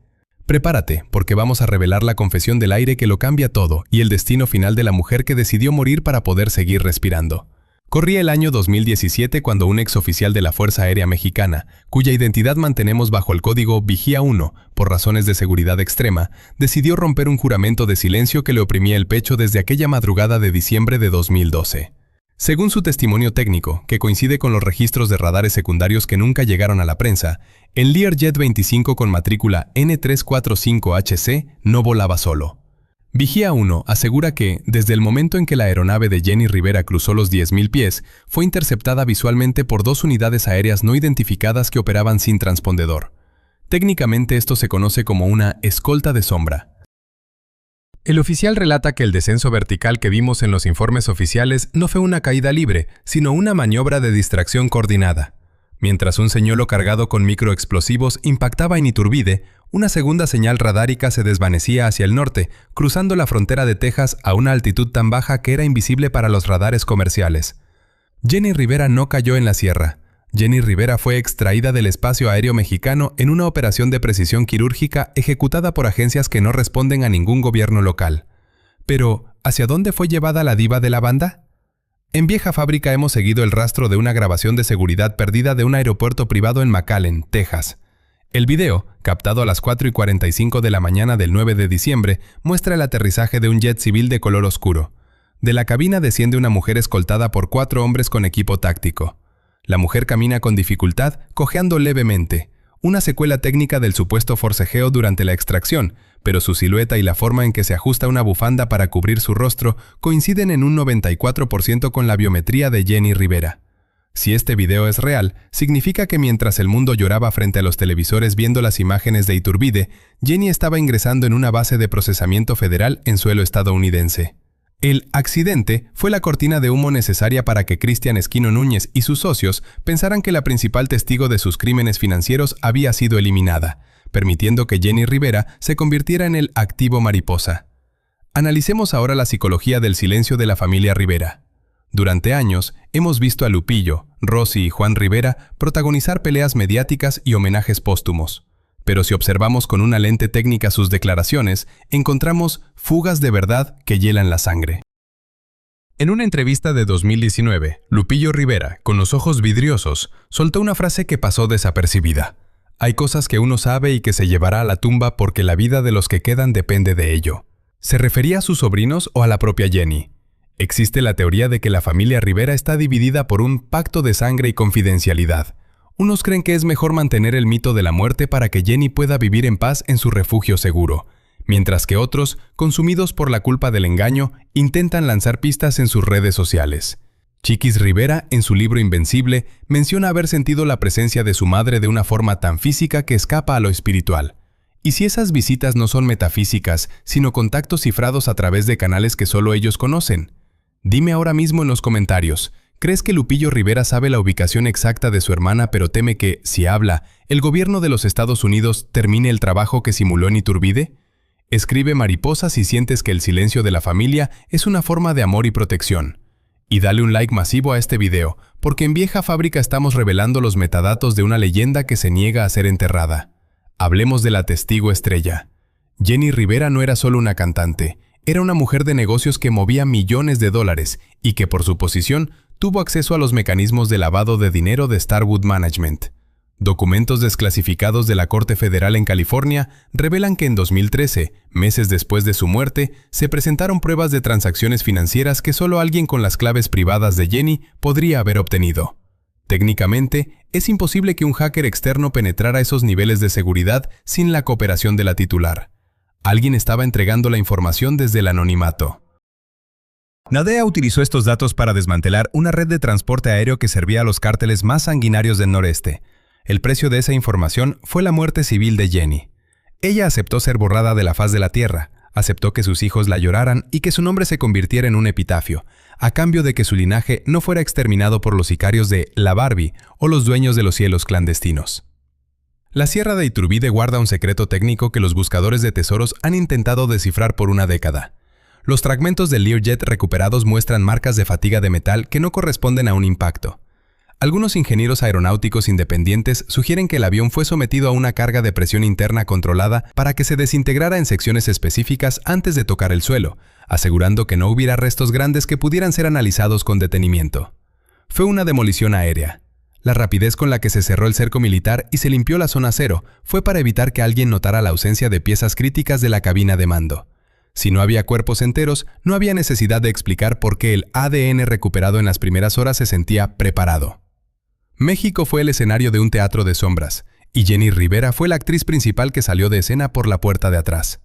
Prepárate, porque vamos a revelar la confesión del aire que lo cambia todo y el destino final de la mujer que decidió morir para poder seguir respirando. Corría el año 2017 cuando un exoficial de la Fuerza Aérea Mexicana, cuya identidad mantenemos bajo el código Vigía 1 por razones de seguridad extrema, decidió romper un juramento de silencio que le oprimía el pecho desde aquella madrugada de diciembre de 2012. Según su testimonio técnico, que coincide con los registros de radares secundarios que nunca llegaron a la prensa, el Learjet 25 con matrícula N345HC no volaba solo. Vigía 1 asegura que, desde el momento en que la aeronave de Jenny Rivera cruzó los 10.000 pies, fue interceptada visualmente por 2 unidades aéreas no identificadas que operaban sin transpondedor. Técnicamente esto se conoce como una escolta de sombra. El oficial relata que el descenso vertical que vimos en los informes oficiales no fue una caída libre, sino una maniobra de distracción coordinada. Mientras un señuelo cargado con microexplosivos impactaba en Iturbide, una segunda señal radárica se desvanecía hacia el norte, cruzando la frontera de Texas a una altitud tan baja que era invisible para los radares comerciales. Jenny Rivera no cayó en la sierra. Jenny Rivera fue extraída del espacio aéreo mexicano en una operación de precisión quirúrgica ejecutada por agencias que no responden a ningún gobierno local. Pero, ¿hacia dónde fue llevada la diva de la banda? En Vieja Fábrica hemos seguido el rastro de una grabación de seguridad perdida de un aeropuerto privado en McAllen, Texas. El video, captado a las 4:45 de la mañana del 9 de diciembre, muestra el aterrizaje de un jet civil de color oscuro. De la cabina desciende una mujer escoltada por 4 hombres con equipo táctico. La mujer camina con dificultad, cojeando levemente, una secuela técnica del supuesto forcejeo durante la extracción, pero su silueta y la forma en que se ajusta una bufanda para cubrir su rostro coinciden en un 94% con la biometría de Jenny Rivera. Si este video es real, significa que mientras el mundo lloraba frente a los televisores viendo las imágenes de Iturbide, Jenny estaba ingresando en una base de procesamiento federal en suelo estadounidense. El accidente fue la cortina de humo necesaria para que Cristian Esquino Núñez y sus socios pensaran que la principal testigo de sus crímenes financieros había sido eliminada, permitiendo que Jenny Rivera se convirtiera en el activo mariposa. Analicemos ahora la psicología del silencio de la familia Rivera. Durante años, hemos visto a Lupillo, Rosy y Juan Rivera protagonizar peleas mediáticas y homenajes póstumos. Pero si observamos con una lente técnica sus declaraciones, encontramos fugas de verdad que hielan la sangre. En una entrevista de 2019, Lupillo Rivera, con los ojos vidriosos, soltó una frase que pasó desapercibida. Hay cosas que uno sabe y que se llevará a la tumba porque la vida de los que quedan depende de ello. ¿Se refería a sus sobrinos o a la propia Jenny? Existe la teoría de que la familia Rivera está dividida por un pacto de sangre y confidencialidad. Unos creen que es mejor mantener el mito de la muerte para que Jenny pueda vivir en paz en su refugio seguro, mientras que otros, consumidos por la culpa del engaño, intentan lanzar pistas en sus redes sociales. Chiquis Rivera, en su libro Invencible, menciona haber sentido la presencia de su madre de una forma tan física que escapa a lo espiritual. ¿Y si esas visitas no son metafísicas, sino contactos cifrados a través de canales que solo ellos conocen? Dime ahora mismo en los comentarios, ¿crees que Lupillo Rivera sabe la ubicación exacta de su hermana pero teme que, si habla, el gobierno de los Estados Unidos termine el trabajo que simuló en Iturbide? Escribe mariposa si sientes que el silencio de la familia es una forma de amor y protección. Y dale un like masivo a este video, porque en Vieja Fábrica estamos revelando los metadatos de una leyenda que se niega a ser enterrada. Hablemos de la testigo estrella. Jenny Rivera no era solo una cantante, era una mujer de negocios que movía millones de dólares y que por su posición tuvo acceso a los mecanismos de lavado de dinero de Starwood Management. Documentos desclasificados de la Corte Federal en California revelan que en 2013, meses después de su muerte, se presentaron pruebas de transacciones financieras que solo alguien con las claves privadas de Jenny podría haber obtenido. Técnicamente, es imposible que un hacker externo penetrara esos niveles de seguridad sin la cooperación de la titular. Alguien estaba entregando la información desde el anonimato. Nadea utilizó estos datos para desmantelar una red de transporte aéreo que servía a los cárteles más sanguinarios del noreste. El precio de esa información fue la muerte civil de Jenny. Ella aceptó ser borrada de la faz de la tierra, aceptó que sus hijos la lloraran y que su nombre se convirtiera en un epitafio, a cambio de que su linaje no fuera exterminado por los sicarios de La Barbie o los dueños de los cielos clandestinos. La Sierra de Iturbide guarda un secreto técnico que los buscadores de tesoros han intentado descifrar por una década. Los fragmentos del Learjet recuperados muestran marcas de fatiga de metal que no corresponden a un impacto. Algunos ingenieros aeronáuticos independientes sugieren que el avión fue sometido a una carga de presión interna controlada para que se desintegrara en secciones específicas antes de tocar el suelo, asegurando que no hubiera restos grandes que pudieran ser analizados con detenimiento. Fue una demolición aérea. La rapidez con la que se cerró el cerco militar y se limpió la zona cero fue para evitar que alguien notara la ausencia de piezas críticas de la cabina de mando. Si no había cuerpos enteros, no había necesidad de explicar por qué el ADN recuperado en las primeras horas se sentía preparado. México fue el escenario de un teatro de sombras, y Jenny Rivera fue la actriz principal que salió de escena por la puerta de atrás.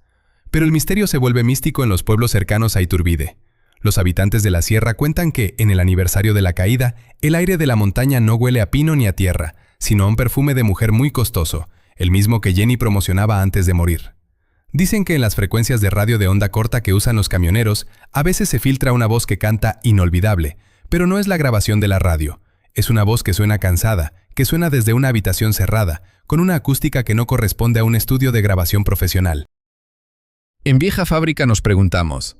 Pero el misterio se vuelve místico en los pueblos cercanos a Iturbide. Los habitantes de la sierra cuentan que, en el aniversario de la caída, el aire de la montaña no huele a pino ni a tierra, sino a un perfume de mujer muy costoso, el mismo que Jenny promocionaba antes de morir. Dicen que en las frecuencias de radio de onda corta que usan los camioneros, a veces se filtra una voz que canta inolvidable, pero no es la grabación de la radio. Es una voz que suena cansada, que suena desde una habitación cerrada, con una acústica que no corresponde a un estudio de grabación profesional. En Vieja Fábrica nos preguntamos,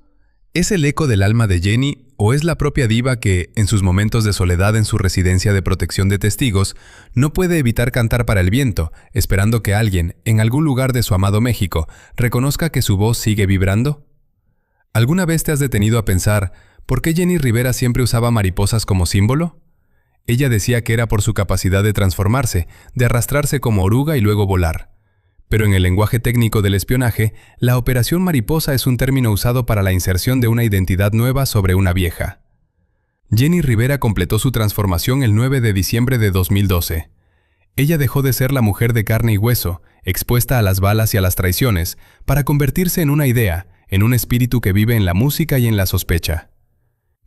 ¿es el eco del alma de Jenny o es la propia diva que, en sus momentos de soledad en su residencia de protección de testigos, no puede evitar cantar para el viento, esperando que alguien, en algún lugar de su amado México, reconozca que su voz sigue vibrando? ¿Alguna vez te has detenido a pensar por qué Jenny Rivera siempre usaba mariposas como símbolo? Ella decía que era por su capacidad de transformarse, de arrastrarse como oruga y luego volar. Pero en el lenguaje técnico del espionaje, la operación mariposa es un término usado para la inserción de una identidad nueva sobre una vieja. Jenny Rivera completó su transformación el 9 de diciembre de 2012. Ella dejó de ser la mujer de carne y hueso, expuesta a las balas y a las traiciones, para convertirse en una idea, en un espíritu que vive en la música y en la sospecha.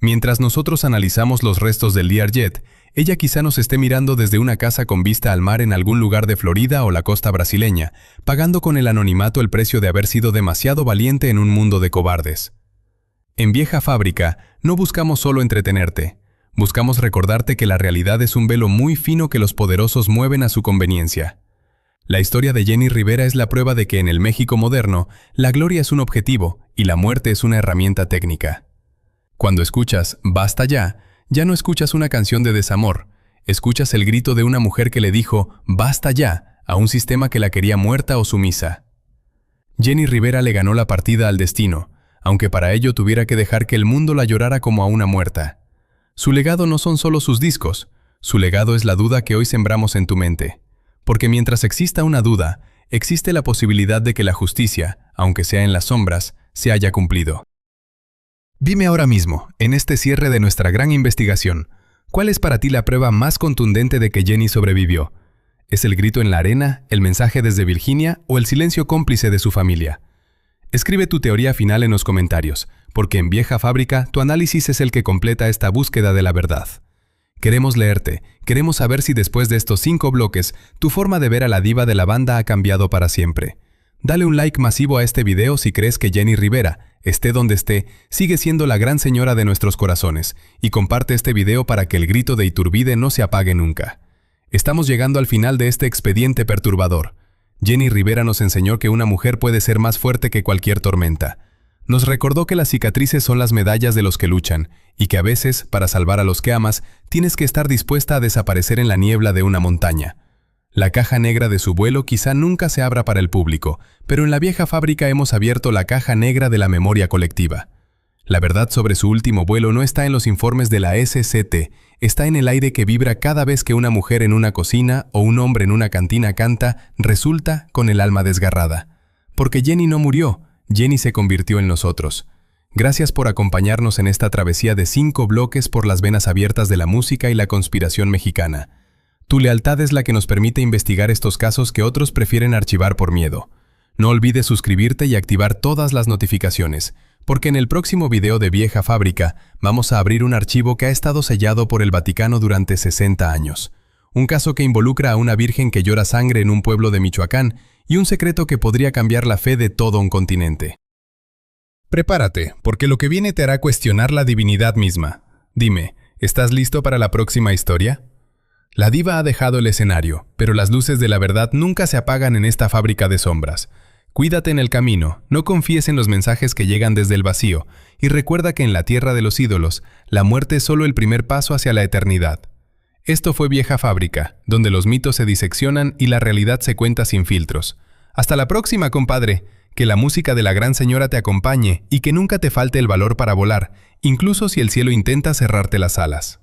Mientras nosotros analizamos los restos del Learjet, ella quizá nos esté mirando desde una casa con vista al mar en algún lugar de Florida o la costa brasileña, pagando con el anonimato el precio de haber sido demasiado valiente en un mundo de cobardes. En Vieja Fábrica, no buscamos solo entretenerte. Buscamos recordarte que la realidad es un velo muy fino que los poderosos mueven a su conveniencia. La historia de Jenny Rivera es la prueba de que en el México moderno, la gloria es un objetivo y la muerte es una herramienta técnica. Cuando escuchas «Basta ya», ya no escuchas una canción de desamor, escuchas el grito de una mujer que le dijo «Basta ya» a un sistema que la quería muerta o sumisa. Jenny Rivera le ganó la partida al destino, aunque para ello tuviera que dejar que el mundo la llorara como a una muerta. Su legado no son solo sus discos, su legado es la duda que hoy sembramos en tu mente. Porque mientras exista una duda, existe la posibilidad de que la justicia, aunque sea en las sombras, se haya cumplido. Dime ahora mismo, en este cierre de nuestra gran investigación, ¿cuál es para ti la prueba más contundente de que Jenny sobrevivió? ¿Es el grito en la arena, el mensaje desde Virginia o el silencio cómplice de su familia? Escribe tu teoría final en los comentarios, porque en Vieja Fábrica tu análisis es el que completa esta búsqueda de la verdad. Queremos leerte, queremos saber si después de estos 5 bloques, tu forma de ver a la diva de la banda ha cambiado para siempre. Dale un like masivo a este video si crees que Jenny Rivera, esté donde esté, sigue siendo la gran señora de nuestros corazones, y comparte este video para que el grito de Iturbide no se apague nunca. Estamos llegando al final de este expediente perturbador. Jenny Rivera nos enseñó que una mujer puede ser más fuerte que cualquier tormenta. Nos recordó que las cicatrices son las medallas de los que luchan, y que a veces, para salvar a los que amas, tienes que estar dispuesta a desaparecer en la niebla de una montaña. La caja negra de su vuelo quizá nunca se abra para el público, pero en la Vieja Fábrica hemos abierto la caja negra de la memoria colectiva. La verdad sobre su último vuelo no está en los informes de la SCT, está en el aire que vibra cada vez que una mujer en una cocina o un hombre en una cantina canta, resulta con el alma desgarrada. Porque Jenny no murió, Jenny se convirtió en nosotros. Gracias por acompañarnos en esta travesía de 5 bloques por las venas abiertas de la música y la conspiración mexicana. Tu lealtad es la que nos permite investigar estos casos que otros prefieren archivar por miedo. No olvides suscribirte y activar todas las notificaciones, porque en el próximo video de Vieja Fábrica vamos a abrir un archivo que ha estado sellado por el Vaticano durante 60 años. Un caso que involucra a una virgen que llora sangre en un pueblo de Michoacán y un secreto que podría cambiar la fe de todo un continente. Prepárate, porque lo que viene te hará cuestionar la divinidad misma. Dime, ¿estás listo para la próxima historia? La diva ha dejado el escenario, pero las luces de la verdad nunca se apagan en esta fábrica de sombras. Cuídate en el camino, no confíes en los mensajes que llegan desde el vacío, y recuerda que en la tierra de los ídolos, la muerte es solo el primer paso hacia la eternidad. Esto fue Vieja Fábrica, donde los mitos se diseccionan y la realidad se cuenta sin filtros. Hasta la próxima, compadre. Que la música de la Gran Señora te acompañe y que nunca te falte el valor para volar, incluso si el cielo intenta cerrarte las alas.